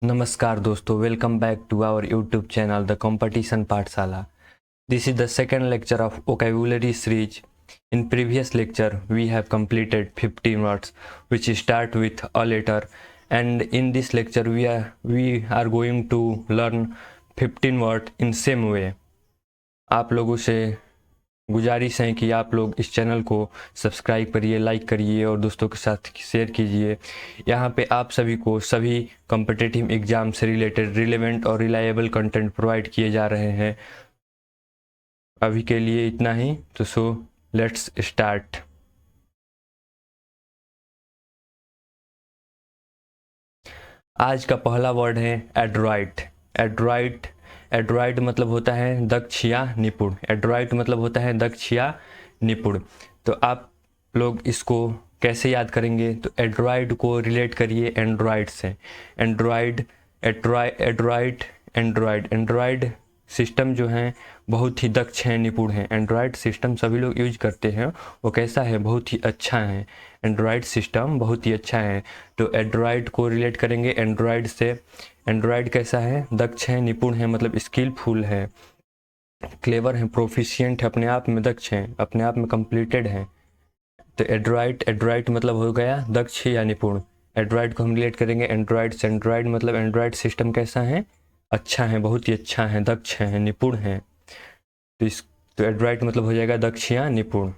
नमस्कार दोस्तों, welcome back to our YouTube channel the competition Pathshala. This is the second lecture of vocabulary series. In previous lecture, we have completed 15 words which start with a letter, and in this lecture we are going to learn 15 words in same way. आप लोगों से गुजारिश है कि आप लोग इस channel को सब्सक्राइब करिए, लाइक करिए और दोस्तों के साथ शेयर कीजिए. यहाँ पे आप सभी को सभी कॉम्पिटिटिव एग्जाम से रिलेटेड रिलेवेंट और रिलायबल कंटेंट प्रोवाइड किए जा रहे हैं. अभी के लिए इतना ही, तो सो लेट्स स्टार्ट. आज का पहला वर्ड है एड्रॉइट. एड्रॉइट एड्रॉइट मतलब होता है दक्ष या निपुण. एड्रॉइट मतलब होता है दक्ष या निपुण. तो आप लोग इसको कैसे याद करेंगे? तो एड्रॉइड को रिलेट करिए एंड्रॉइड से. Android Android Android Android system जो हैं बहुत ही दक्ष हैं, निपुण हैं. एंड्रॉइड सिस्टम सभी लोग यूज करते हैं. वो कैसा है? बहुत ही अच्छा है. एंड्रॉइड सिस्टम बहुत ही अच्छा है. तो एंड्रॉइड को रिलेट करेंगे एंड्रॉइड से. एंड्रॉइड कैसा है? दक्ष है, निपुण है, मतलब स्किलफुल है, क्लेवर है, प्रोफिशिएंट है, अपने आप में दक्ष है, अपने आप में कंप्लीटेड है. तो एड्रॉइड मतलब हो गया दक्ष या निपुण. एंड्रॉइड को हम रिलेट करेंगे एंड्रॉइड से. एंड्रॉइड मतलब एंड्रॉइड सिस्टम कैसा है? अच्छा है, बहुत ही अच्छा है, दक्ष है, निपुण है. तो एड्रॉइड मतलब हो जाएगा दक्ष या निपुण.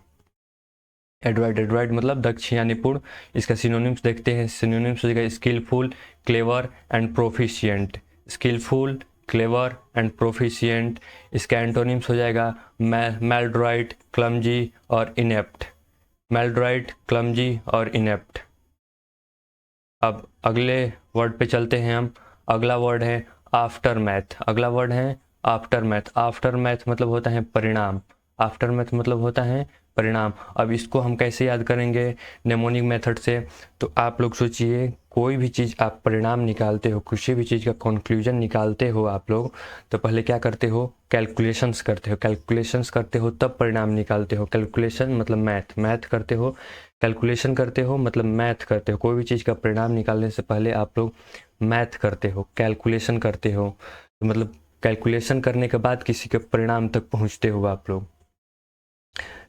एड्रॉइड मतलब दक्ष या निपुण. इसका सिनोनिम्स देखते हैं. सिनोनिम्स हो जाएगा skilful, clever and proficient. Skilful, clever and proficient. इसका एंटोनिम्स हो जाएगा मैलड्रॉइड, क्लमजी और इनेप्ट. मैलड्रॉइड, क्लमजी और इनेप्ट. अब अगले वर्ड पे चलते हैं हम. अगला वर्ड है आफ्टर मैथ. अगला वर्ड है आफ्टर मैथ. आफ्टर मैथ मतलब होता है परिणाम. आफ्टर मैथ मतलब होता है परिणाम. अब इसको हम कैसे याद करेंगे? नेमोनिक मेथड से. तो आप लोग सोचिए, कोई भी चीज़ आप परिणाम निकालते हो, किसी भी चीज़ का कंक्लूजन निकालते हो आप लोग, तो पहले क्या करते हो? कैलकुलेशंस करते हो. कैलकुलेशंस करते हो तब परिणाम निकालते हो. कैलकुलेशन मतलब मैथ. मैथ करते हो, कैलकुलेशन करते हो मतलब मैथ करते हो. कोई भी चीज़ का परिणाम निकालने से पहले आप लोग मैथ करते हो, कैलकुलेशन करते हो. तो मतलब कैलकुलेशन करने के बाद किसी के परिणाम तक पहुंचते हो आप लोग,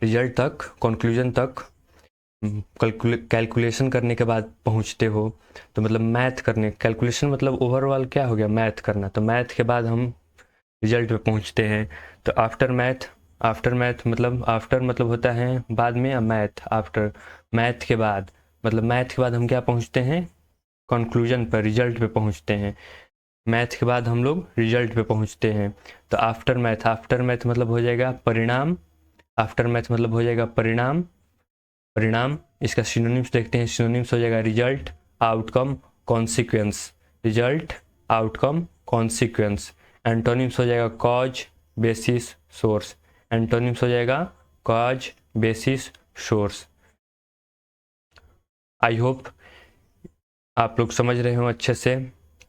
रिजल्ट तक, कंक्लूजन तक. कैलकुलेशन करने के बाद पहुंचते हो. तो मतलब मैथ करने, कैलकुलेशन मतलब ओवरऑल क्या हो गया? मैथ करना. तो मैथ के बाद हम रिजल्ट पे पहुंचते हैं. तो आफ्टर मैथ, आफ्टर मैथ मतलब आफ्टर मतलब होता है बाद में, मैथ आफ्टर. मैथ के बाद मतलब मैथ के बाद हम क्या पहुंचते हैं? कंक्लूजन पर, रिजल्ट पे पहुंचते हैं. मैथ के बाद हम लोग रिजल्ट पे पहुंचते हैं. तो आफ्टर मैथ, आफ्टर मैथ मतलब हो जाएगा परिणाम. आफ्टर मैथ मतलब हो जाएगा परिणाम, परिणाम. इसका सिनोनिम्स देखते हैं. सिनोनिम्स हो जाएगा result, outcome, consequence. Result, outcome, consequence. Antonyms हो जाएगा कॉज, बेसिस, सोर्स. एंटोनिम्स हो जाएगा cause, basis, source. I hope आप लोग समझ रहे हो अच्छे से.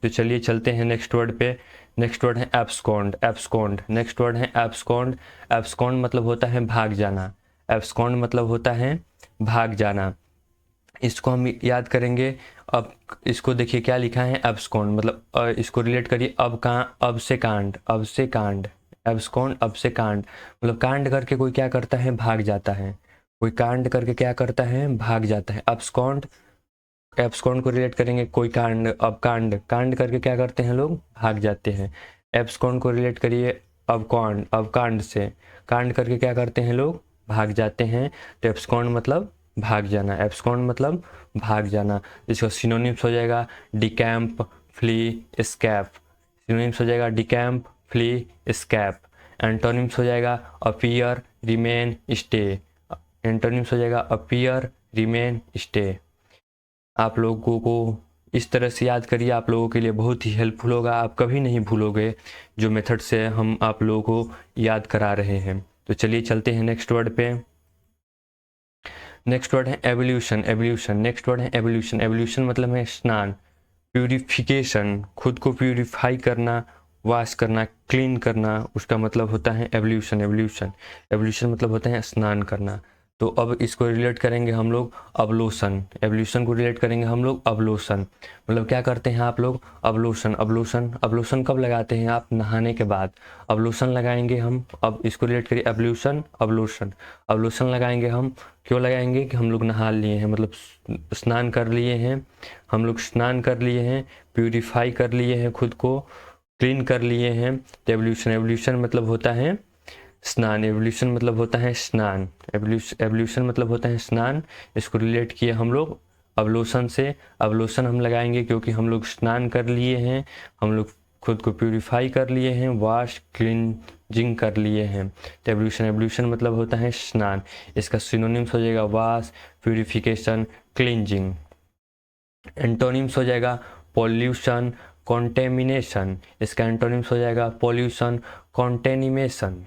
तो चलिए चलते हैं नेक्स्ट वर्ड पे. नेक्स्ट वर्ड है एब्सकॉन्ड. एब्सकॉन्ड नेक्स्ट वर्ड है एब्सकॉन्ड. एब्सकॉन्ड मतलब होता है भाग जाना. एब्सकॉन्ड मतलब होता है भाग जाना. इसको हम याद करेंगे. अब इसको देखिए क्या लिखा है एब्सकॉन्ड मतलब इसको रिलेट करिए अब से कांड, अब से कांड. एब्सकॉन्ड अब से कांड मतलब कांड करके कोई क्या करता है? भाग जाता है. कोई कांड करके क्या करता है? भाग जाता है. एब्सकॉन्ड, एब्सकॉन्ड को रिलेट करेंगे कोई कांड. अब कांड, कांड करके क्या करते हैं? लोग भाग जाते हैं. एब्सकॉन्ड को रिलेट करिए अब कांड से. कांड करके क्या करते हैं? लोग भाग जाते हैं. तो एब्सकॉन्ड मतलब भाग जाना. एब्सकॉन्ड मतलब भाग जाना. इसका सिनोनिम्स हो जाएगा डिकैम्प, फ्ली, एस्केप. सिनोनिम्स हो जाएगा डिकैम्प, फ्ली, एस्केप. एंटोनिम्स हो जाएगा अपीयर, रिमेन, स्टे. एंटोनिम्स हो जाएगा अपीयर, रिमेन, स्टे. आप लोगों को इस तरह से याद करिए, आप लोगों के लिए बहुत ही हेल्पफुल होगा. आप कभी नहीं भूलोगे जो मेथड से हम आप लोगों को याद करा रहे हैं. तो चलिए चलते हैं नेक्स्ट वर्ड पे. नेक्स्ट वर्ड है एवोल्यूशन. एवोल्यूशन नेक्स्ट वर्ड है एवोल्यूशन. एवोल्यूशन मतलब है स्नान, प्यूरिफिकेशन, खुद को प्यूरिफाई करना, वॉश करना, क्लीन करना. उसका मतलब होता है एवोल्यूशन. एवोल्यूशन, एवोल्यूशन मतलब होता है स्नान करना. तो अब इसको रिलेट करेंगे हम लोग अवलोसन, एवोल्यूशन को रिलेट करेंगे हम लोग अवलोसन। मतलब क्या करते हैं आप लोग, अवलोसन। अवलोसन अवलोसन कब लगाते हैं आप, नहाने के बाद अवलोसन लगाएंगे हम। अब इसको रिलेट करिए एवोल्यूशन अवलोसन। अवलोसन लगाएंगे हम, क्यों लगाएंगे कि हम लोग नहा लिए हैं, मतलब स्नान कर लिए हैं, हम लोग स्नान कर लिए हैं, प्यूरिफाई कर लिए हैं, खुद को क्लीन कर लिए हैं। तो एवोल्यूशन, एवोल्यूशन मतलब होता है स्नान, एवोल्यूशन मतलब होता है स्नान, एवोल्यूशन मतलब होता है स्नान। इसको रिलेट किए हम लोग अवलोसन से। अवलोसन हम लगाएंगे क्योंकि हम लोग स्नान कर लिए हैं, हम लोग खुद को प्यूरिफाई कर लिए हैं, वॉश क्लींजिंग कर लिए हैं। तो एवोल्यूशन, एवोल्यूशन मतलब होता है स्नान। इसका सिनोनिम्स हो जाएगा वॉश, प्यूरिफिकेशन, क्लींजिंग। एंटोनिम्स हो जाएगा पॉल्यूशन, कॉन्टेमिनेशन। इसका एंटोनिम्स हो जाएगा पॉल्यूशन, कॉन्टेनिमेशन।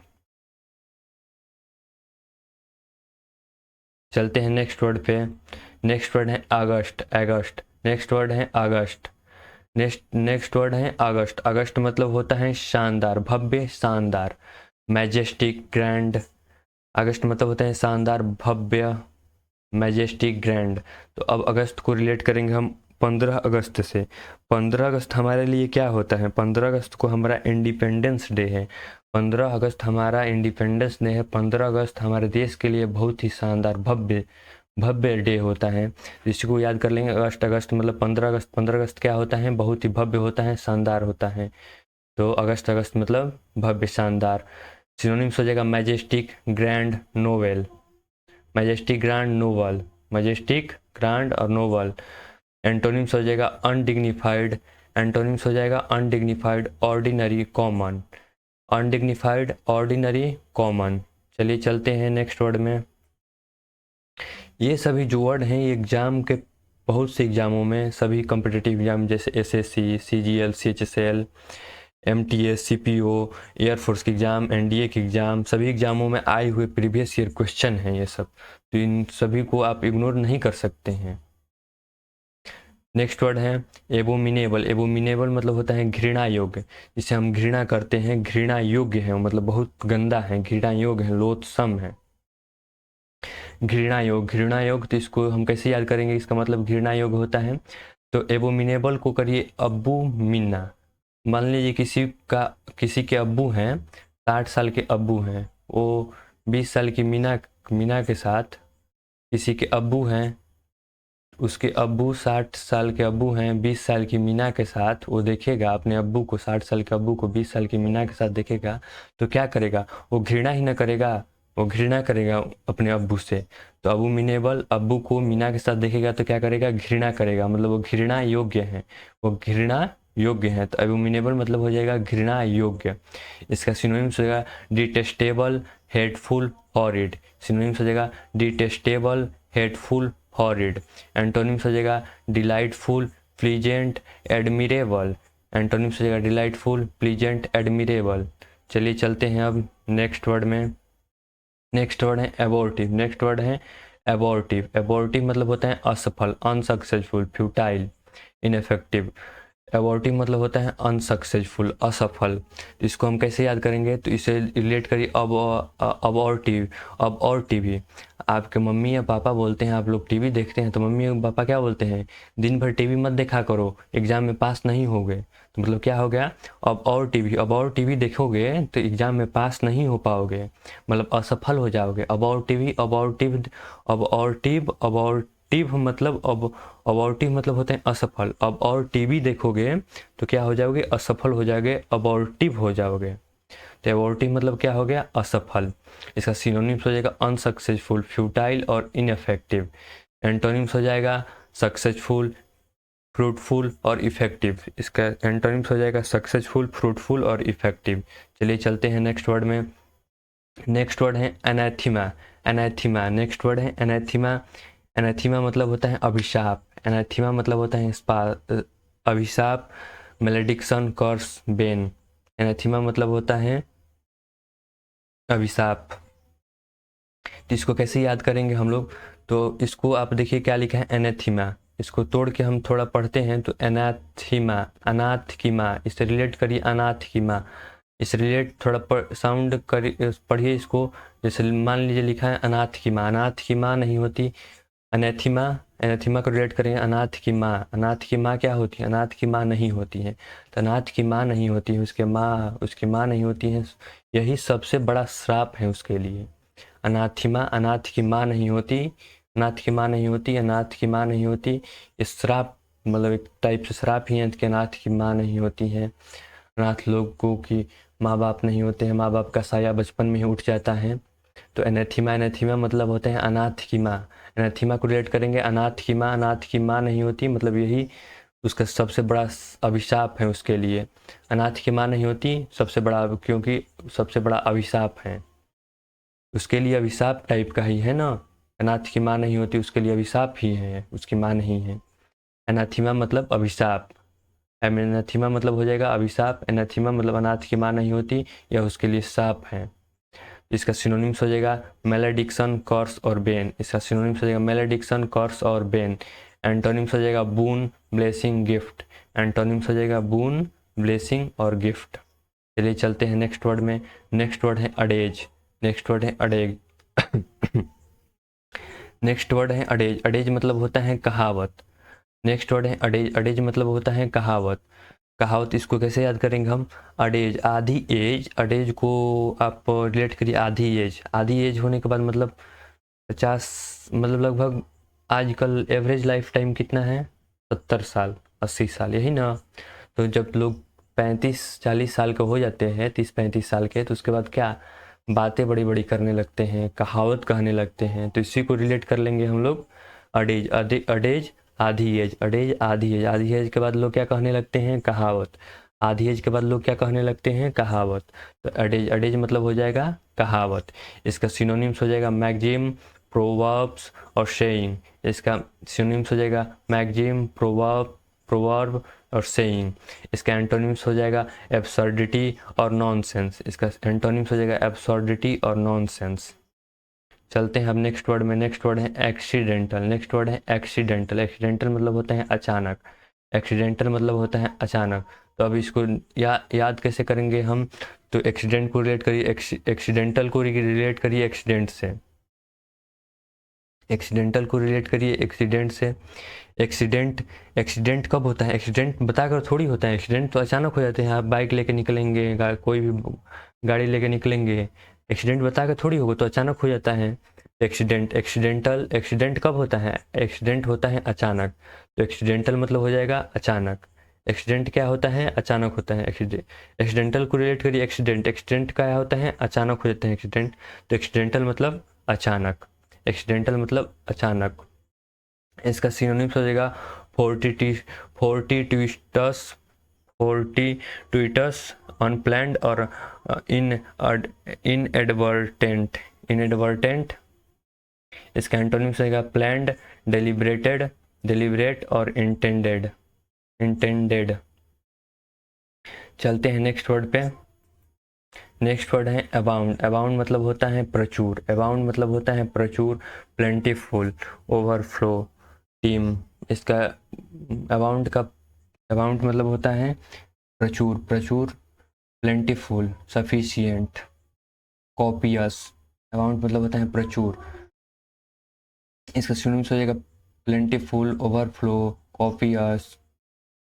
चलते हैं नेक्स्ट वर्ड पे। नेक्स्ट वर्ड है अगस्त, अगस्त। नेक्स्ट वर्ड है अगस्त। नेक्स्ट वर्ड है अगस्त। अगस्त मतलब होता है शानदार, भव्य, शानदार, मैजेस्टिक, ग्रैंड। अगस्त मतलब होता है शानदार, भव्य, मैजेस्टिक, ग्रैंड। तो अब अगस्त को रिलेट करेंगे हम 15 अगस्त से। 15 अगस्त हमारे लिए क्या होता है, 15 अगस्त को हमारा इंडिपेंडेंस डे है। 15 अगस्त हमारा इंडिपेंडेंस डे है। 15 अगस्त हमारे देश के लिए बहुत ही शानदार, भव्य, भव्य डे होता है। इसको याद कर लेंगे, अगस्त, अगस्त मतलब 15 अगस्त। 15 अगस्त क्या होता है, बहुत ही भव्य होता है, शानदार होता है। तो अगस्त, अगस्त मतलब भव्य, शानदार। सिनोनिम्स हो जाएगा majestic, grand, novel. Majestic, grand, novel, majestic, grand और नोवल। एंटोनिम्स हो जाएगा अनडिग्निफाइड, एंटोनिम्स हो जाएगा undignified, ordinary, common. Undignified, ordinary, common. चलिए चलते हैं नेक्स्ट वर्ड में। ये सभी जो वर्ड हैं ये एग्जाम के, बहुत से एग्जामों में, सभी कॉम्पिटिटिव एग्जाम जैसे SSC, CGL, CHSL, MTS, CPO, air force के एग्ज़ाम, एनडीए के एग्ज़ाम, सभी एग्जामों में आए हुए प्रीवियस ईयर क्वेश्चन हैं ये सब। तो इन सभी को आप इग्नोर नहीं कर सकते हैं। नेक्स्ट वर्ड है एबोमिनेबल। एबोमिनेबल मतलब होता है घृणा योग्य, जिसे हम घृणा करते हैं, घृणा योग्य है, मतलब बहुत गंदा है, घृणा योग्य है, लोथसम है। घृणा योग, घृणा योग, तो इसको हम कैसे याद करेंगे, इसका मतलब घृणा योग होता है। तो एबोमिनेबल को करिए अब्बू मिन्ना। मान लीजिए किसी के अब्बू हैं, 60 साल के अब्बू हैं, वो 20 साल की मीना मीना के साथ, किसी के अब्बू हैं, उसके अब्बू 60 साल के अब्बू हैं 20 साल की मीना के साथ, वो देखेगा अपने अब्बू को, 60 साल के अब्बू को 20 साल की मीना के साथ देखेगा, तो क्या करेगा, वो घृणा ही ना करेगा, वो घृणा करेगा अपने अब्बू से। तो अबू मिनेबल अब्बू को मीना के साथ देखेगा तो क्या करेगा, घृणा करेगा, मतलब वो घृणा योग्य है, वो घृणा योग्य है। तो अबोमिनेबल मतलब हो जाएगा घृणा योग्य। इसका सिनोनिम्स हो जाएगा डिटेस्टेबल, हेटफुल, हॉरिड। सिनोनिम्स हो जाएगा डिटेस्टेबल, हेटफुल, हॉरिड। एंटोनिम्स हो जाएगा डिलाइटफुल, प्लीजेंट, एडमिरेबल। एंटोनिम्स हो जाएगा डिलाइटफुल, प्लीजेंट, एडमिरेबल। चलिए चलते हैं अब नेक्स्ट वर्ड में। नेक्स्ट वर्ड है एबॉर्टिव। नेक्स्ट वर्ड है एबॉर्टिव। एबॉर्टिव मतलब होता है असफल, अनसक्सेसफुल, फ्यूटाइल, इनफेक्टिव। एबॉर्टिव मतलब होता है अनसक्सेसफुल, असफल। तो इसको हम कैसे याद करेंगे, तो इसे रिलेट करिए अबॉर्टिव। अब और टीवी, आपके मम्मी या पापा बोलते हैं, आप लोग टीवी देखते हैं तो मम्मी और पापा क्या बोलते हैं, दिन भर टीवी मत देखा करो, एग्जाम में पास नहीं होगे। तो मतलब क्या हो गया, अब और टीवी देखोगे तो एग्जाम में पास नहीं हो पाओगे, मतलब असफल हो जाओगे। अबॉर्टिव, अबॉर्टिव, अबॉर्टिव मतलब अबॉर्टिव मतलब होते हैं असफल। अब और टीवी देखोगे तो क्या हो जाओगे, असफल हो जाओगे, अबॉर्टिव हो जाओगे। तो एबॉर्टिव मतलब क्या हो गया, असफल। इसका सिनोनिम्स हो जाएगा अनसक्सेसफुल, फ्यूटाइल और इनएफेक्टिव। एंटोनिम्स हो जाएगा सक्सेसफुल, फ्रूटफुल और इफेक्टिव। इसका एंटोनिम्स हो जाएगा सक्सेसफुल, फ्रूटफुल और इफेक्टिव। चलिए चलते हैं नेक्स्ट वर्ड में। नेक्स्ट वर्ड है एनाथीमा। एनाथीमा, नेक्स्ट वर्ड है एनाथीमा। एनाथीमा मतलब होता है अभिशाप। एनाथीमा मतलब होता है अभिशाप, मेलेडिक्शन, कर्स, बेन। एनाथीमा मतलब होता है अभिशाप। तो इसको कैसे याद करेंगे हम लोग, तो इसको आप देखिए क्या लिखा है, एनाथीमा। इसको तोड़ के हम थोड़ा पढ़ते हैं तो एनाथीमा, अनाथ की माँ, इससे रिलेट करिए अनाथ की माँ। इस रिलेट थोड़ा साउंड कर पढ़िए इसको। जैसे मान लीजिए लिखा है अनाथ की माँ, अनाथ की माँ नहीं होती अनैथिमा, एनाथिमा को रिलेट करेंगे अनाथ की माँ, अनाथ की माँ क्या होती है, अनाथ की माँ नहीं होती है। तो अनाथ की माँ नहीं होती है, उसकी माँ नहीं होती है, यही सबसे बड़ा श्राप है उसके लिए। अनाथिमा, अनाथ की माँ नहीं होती, अनाथ की माँ नहीं होती, अनाथ की माँ नहीं होती, इस श्राप मतलब एक टाइप से श्राप ही है कि अनाथ की माँ नहीं होती है। अनाथ लोगों की माँ बाप नहीं होते हैं, माँ बाप का साया बचपन में ही उठ जाता है। तो एनेथिमा, एनेथिमा मतलब होते हैं अनाथ की माँ। एनेथिमा को रिलेट करेंगे अनाथ की माँ, अनाथ की माँ नहीं होती मतलब यही उसका सबसे बड़ा अभिशाप है उसके लिए। अनाथ की माँ नहीं होती सबसे बड़ा, क्योंकि सबसे बड़ा अभिशाप है उसके लिए, अभिशाप टाइप का ही है ना। अनाथ की माँ नहीं होती उसके लिए अभिशाप ही है, उसकी माँ नहीं है। एनाथिमा मतलब अभिशाप, एनाथिमा मतलब हो जाएगा अभिशाप, एनाथिमा मतलब अनाथ की माँ नहीं होती, यह उसके लिए शाप है। इसका सिनोनिम्स हो जाएगा मेलेडिक्शन, कर्स और बेन। इसका सिनोनिम्स हो जाएगा मेलेडिक्शन, कर्स और बेन। एंटोनिम्स हो जाएगा बून, ब्लेसिंग, गिफ्ट। एंटोनिम्स हो जाएगा बून, ब्लेसिंग और गिफ्ट। चलिए चलते हैं नेक्स्ट वर्ड में। नेक्स्ट वर्ड है अडेज, नेक्स्ट वर्ड है अडेज। नेक्स्ट वर्ड है अडेज, अडेज मतलब होता है कहावत। नेक्स्ट वर्ड है अडेज, अडेज मतलब होता है कहावत। कहावत इसको कैसे याद करेंगे हम, अडेज आधी एज, अडेज को आप रिलेट करिए आधी एज, आधी एज होने के बाद मतलब 50 मतलब लगभग आजकल एवरेज लाइफ टाइम कितना है, 70 साल 80 साल, यही ना। तो जब लोग 35-40 साल के हो जाते हैं, 30-35 साल के, तो उसके बाद क्या बातें बड़ी बड़ी करने लगते हैं, कहावत कहने लगते हैं। तो इसी को रिलेट कर लेंगे हम लोग अडेज, अडेज आधी एज, अडेज आधी एज, आधी एज के बाद लोग क्या कहने लगते हैं, कहावत। आधी एज के बाद लोग क्या कहने लगते हैं, कहावत। तो अडेज, अडेज मतलब हो जाएगा कहावत। इसका सिनोनिम्स हो जाएगा मैगजिम, प्रोवर्ब्स और सेइंग। इसका सिनोनिम्स हो जाएगा मैगजिम, प्रोवर्ब और सेइंग। इसका एंटोनिम्स हो जाएगा एब्सर्डिटी और नॉनसेंस। इसका एंटोनिम्स हो जाएगा एब्सर्डिटी और नॉनसेंस। चलते हैं अब नेक्स्ट वर्ड में। नेक्स्ट वर्ड है एक्सीडेंटल, नेक्स्ट वर्ड है एक्सीडेंटल। एक्सीडेंटल मतलब होता है अचानक, एक्सीडेंटल मतलब होता है अचानक। तो अब इसको याद कैसे करेंगे हम, तो एक्सीडेंट को रिलेट करिए, एक्सीडेंटल को रिलेट करिए एक्सीडेंट से, एक्सीडेंटल को रिलेट करिए एक्सीडेंट से। एक्सीडेंट, एक्सीडेंट कब होता है, एक्सीडेंट बताकर थोड़ी होता है, एक्सीडेंट तो अचानक हो जाते हैं। आप बाइक लेके निकलेंगे, कोई भी गाड़ी लेके निकलेंगे, एक्सीडेंट बताकर थोड़ी होगा, तो अचानक हो जाता है एक्सीडेंट। एक्सीडेंटल, एक्सीडेंट कब होता है, एक्सीडेंट होता है अचानक। तो एक्सीडेंटल मतलब हो जाएगा अचानक। एक्सीडेंट क्या होता है, अचानक होता है। एक्सीडेंटल को रिलेट करिए एक्सीडेंट, एक्सीडेंट क्या होता है, अचानक हो जाता है एक्सीडेंट। तो एक्सीडेंटल मतलब अचानक, एक्सीडेंटल मतलब अचानक। इसका सिनोनिम्स हो जाएगा फोर्टिट्यूटस, फोर्टिट्यूटस, अनप्लैंड और इन इनएडवर्टेंट, इनएडवर्टेंट। इसका एंटोनिम्स रहेगा प्लैंड, डेलिब्रेटेड, डेलिब्रेट और इंटेंडेड, इंटेंडेड। चलते हैं नेक्स्ट वर्ड पे। नेक्स्ट वर्ड है अबाउंड, अबाउंड मतलब होता है प्रचुर, अबाउंड मतलब होता है प्रचुर, प्लेंटीफुल, ओवरफ्लो, टीम। इसका अबाउंड का, अबाउंड मतलब होता है प्रचुर, प्रचुर, प्लेंटीफुल, सफिशिएंट, कॉपियस। अबाउंड मतलब होता है प्रचुर। इसका सिनोनिम्स हो जाएगा plentiful, overflow, copious,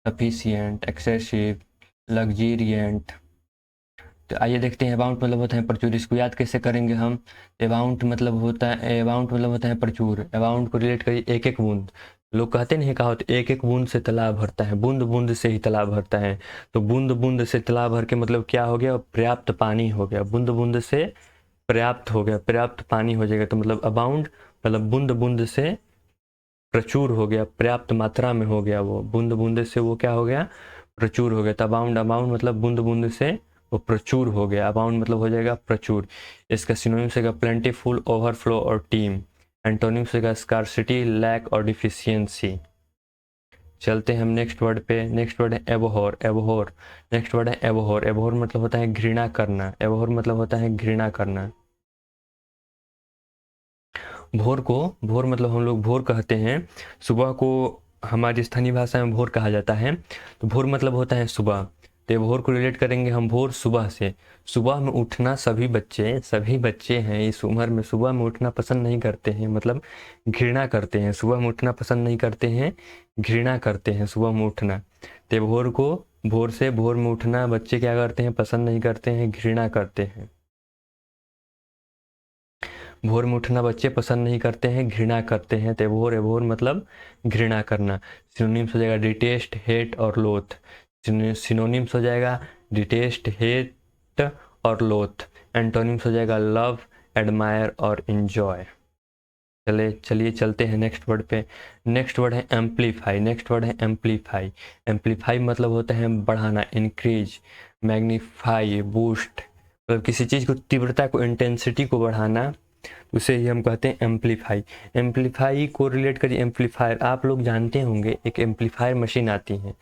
sufficient, excessive, luxuriant. तो आइए देखते हैं अबाउंट मतलब होता है प्रचुर, इसको याद कैसे करेंगे हम। अबाउंट मतलब होता है, अबाउंट मतलब होता है प्रचुर, अबाउंट को रिलेट करिए एक एक बूंद। लोग कहते नहीं कहा होता एक एक बूंद से तालाब भरता है, बूंद बूंद से ही तालाब भरता है। तो बूंद बूंद से तालाब भर के मतलब क्या हो गया, पर्याप्त पानी हो गया, बूंद बूंद से पर्याप्त हो गया, पर्याप्त पानी हो जाएगा। तो मतलब अबाउंड मतलब बूंद बूंद से प्रचुर हो गया, पर्याप्त मात्रा में हो गया, वो बूंद बूंद से वो क्या हो गया, प्रचुर हो गया। तो अबाउंड, अबाउंड मतलब बूंद बूंद से वो प्रचुर हो गया, अबाउंड मतलब हो जाएगा प्रचुर। इसका सिनोनिम्स होगा प्लेंटीफुल, ओवरफ्लो और टीम। एंटोनिम्स होगा स्कार्सिटी, लैक और डिफिशियंसी। चलते हैं हम नेक्स्ट वर्ड पे। नेक्स्ट वर्ड है एबोहर, एबोहर। नेक्स्ट वर्ड है एबोहर, एबोहर मतलब होता है घृणा करना, एबोहर मतलब होता है घृणा करना। भोर को, भोर मतलब हम लोग भोर कहते हैं, सुबह को हमारी स्थानीय भाषा में भोर कहा जाता है। तो भोर मतलब होता है सुबह, तो ये भोर को रिलेट करेंगे हम भोर सुबह से। सुबह में उठना सभी बच्चे हैं इस उम्र में सुबह में उठना पसंद नहीं करते हैं, मतलब घृणा करते हैं। सुबह में उठना पसंद नहीं करते हैं, घृणा करते हैं सुबह में उठना। तो भोर में उठना बच्चे क्या करते हैं, पसंद नहीं करते हैं, घृणा करते हैं। भोर में उठना बच्चे पसंद नहीं करते हैं, घृणा करते हैं। तो भोर मतलब घृणा करना। सिनोनिम्स हो जाएगा डिटेस्ट, हेट और लोथ। सिनोनिम्स हो जाएगा डिटेस्ट, हेट और लोथ। एंटोनिम्स हो जाएगा लव, एडमायर और इंजॉय। चलिए चलते हैं नेक्स्ट वर्ड पे। नेक्स्ट वर्ड है एम्पलीफाई। एम्पलीफाई मतलब होता है बढ़ाना, इंक्रीज, मैग्नीफाई, बूस्ट। मतलब किसी चीज़ को तीव्रता को, इंटेंसिटी को बढ़ाना, उसे ही हम कहते हैं एम्पलीफाई। एम्पलीफाई को रिलेट करिए एम्पलीफायर। आप लोग जानते होंगे एक एम्पलीफायर मशीन आती है,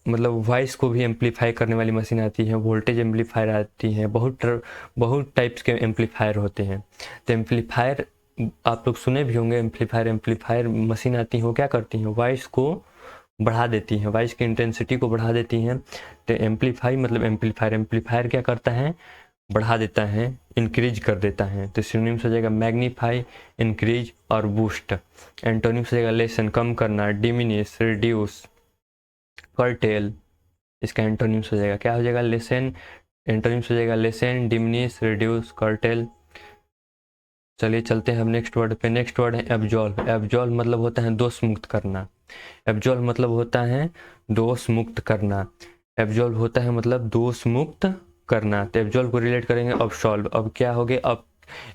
मतलब वॉइस को भी एम्पलीफाई करने वाली मशीन आती है, वोल्टेज एम्पलीफायर आती है, बहुत टाइप्स के एम्पलीफायर होते हैं। तो एम्पलीफायर आप लोग सुने भी होंगे, एम्पलीफायर मशीन आती हैं, वो क्या करती हैं, वॉइस को बढ़ा देती हैं, वॉइस की इंटेंसिटी को बढ़ा देती हैं। तो एम्पलीफाई मतलब एम्पलीफायर क्या करता है, बढ़ा देता है, इंक्रीज कर देता है। तो सिनोनिम्स हो जाएगा मैग्नीफाई, इंक्रीज और बूस्ट। एंटोनिम्स हो जाएगा लेसन, कम करना, डिमिनिश, रिड्यूस, कर्टेल। इसका एंटोनिम्स हो जाएगा, क्या हो जाएगा, लेसन। एंटोनिम्स हो जाएगा लेसन, डिमिनिश, रिड्यूस, कर्टेल। चलिए चलते हैं हम नेक्स्ट वर्ड पे। नेक्स्ट वर्ड है एब्जॉल्व। एब्जॉल्व मतलब होता है दोष मुक्त करना। एब्जॉल्व मतलब होता है दोष मुक्त करना। एब्जॉल्व होता है मतलब दोष मुक्त करना। तो एब्जॉल्व को रिलेट करेंगे अब सॉल्व। अब क्या हो गया, अब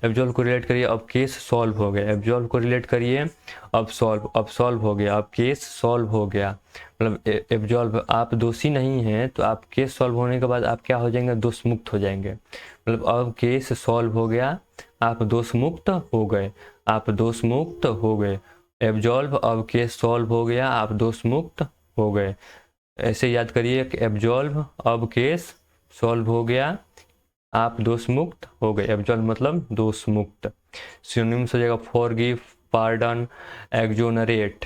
एब्जॉल्व को रिलेट करिए, अब केस सॉल्व हो गया। एब्जॉल्व को रिलेट करिए, अब सॉल्व हो गया, अब केस सॉल्व हो गया। मतलब एब्जॉल्व, आप दोषी नहीं हैं तो आप केस सॉल्व होने के बाद आप क्या हो जाएंगे, दोष मुक्त हो जाएंगे। मतलब अब केस सॉल्व हो गया, आप दोष मुक्त हो गए, आप दोष मुक्त हो गए। एब्जॉल्व, अब केस सॉल्व हो गया, आप दोष मुक्त हो गए। ऐसे याद करिए कि एब्जॉल्व, अब केस सॉल्व हो गया, आप दोष मुक्त हो गए। एब्जॉल्व मतलब दोष मुक्त। सिनोनिम्स हो जाएगा forgive, pardon, exonerate.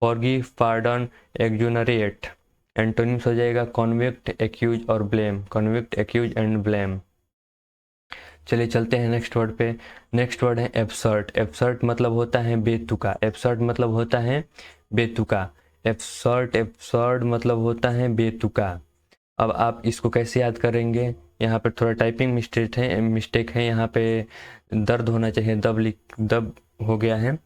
Forgive, pardon, exonerate. Antonyms हो जाएगा कॉन्विक्ट, एक्यूज और blame. Convict, accuse and blame. चलिए चलते हैं नेक्स्ट वर्ड पे। नेक्स्ट वर्ड है एब्सर्ड। एब्सर्ड मतलब होता है बेतुका। एब्सर्ड मतलब होता है बेतुका। एब्सर्ड मतलब होता है बेतुका। अब आप इसको कैसे याद करेंगे, यहाँ पर थोड़ा टाइपिंग मिस्टेक है यहाँ पे, दर्द होना चाहिए, दब हो गया है।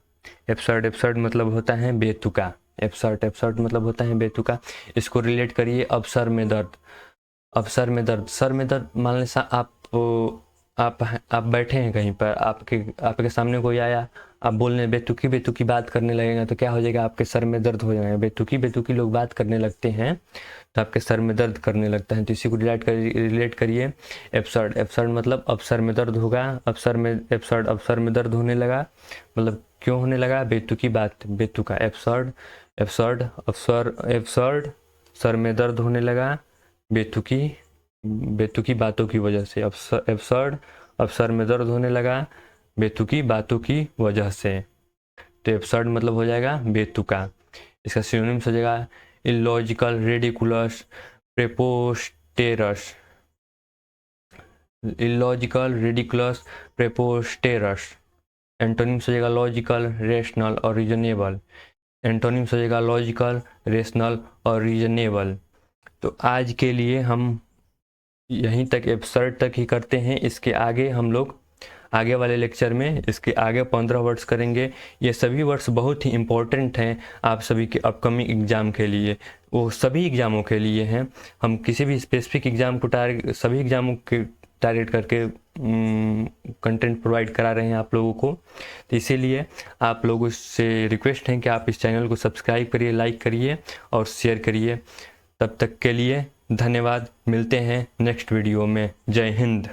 एब्सर्ड मतलब होता है बेतुका। एब्सर्ड मतलब होता है बेतुका। इसको रिलेट करिए अब सर में दर्द। अब सर में दर्द मान लें आप बैठे हैं कहीं पर, आपके सामने कोई आया, आप बोलने बेतुकी बात करने लगेगा तो क्या हो जाएगा, आपके सर में दर्द हो जाएगा। बेतुकी लोग बात करने लगते हैं तो आपके सर में दर्द करने लगता है। तो इसी को रिलेट करिए एब्सर्ड मतलब अब सर में दर्द होगा, अब सर में दर्द होने लगा, मतलब क्यों होने लगा, बेतुका। एब्सर्ड सर में दर्द होने लगा बेतुकी बातों की वजह से। एब्सर्ड, अब सर में दर्द होने लगा बेतुकी बातों की वजह से। तो एब्सर्ड मतलब हो जाएगा बेतुका। इसका सिनोनिम्स हो जाएगा illogical, ridiculous, preposterous. Illogical, ridiculous, preposterous. Antonyms हो जाएगा लॉजिकल, रेशनल और रीजनेबल। एंटोनिम्स हो जाएगा लॉजिकल, रेशनल और रीजनेबल। तो आज के लिए हम यहीं तक, एब्सर्ड तक ही करते हैं। इसके आगे हम लोग आगे वाले लेक्चर में इसके आगे 15 वर्ड्स करेंगे। ये सभी वर्ड्स बहुत ही इम्पोर्टेंट हैं आप सभी के अपकमिंग एग्ज़ाम के लिए, वो सभी एग्ज़ामों के लिए हैं। हम किसी भी स्पेसिफिक एग्ज़ाम को सभी एग्ज़ामों के टारगेट करके कंटेंट प्रोवाइड करा रहे हैं आप लोगों को। तो इसीलिए आप लोगों से रिक्वेस्ट है कि आप इस चैनल को सब्सक्राइब करिए, लाइक करिए और शेयर करिए। तब तक के लिए धन्यवाद। मिलते हैं नेक्स्ट वीडियो में। जय हिंद।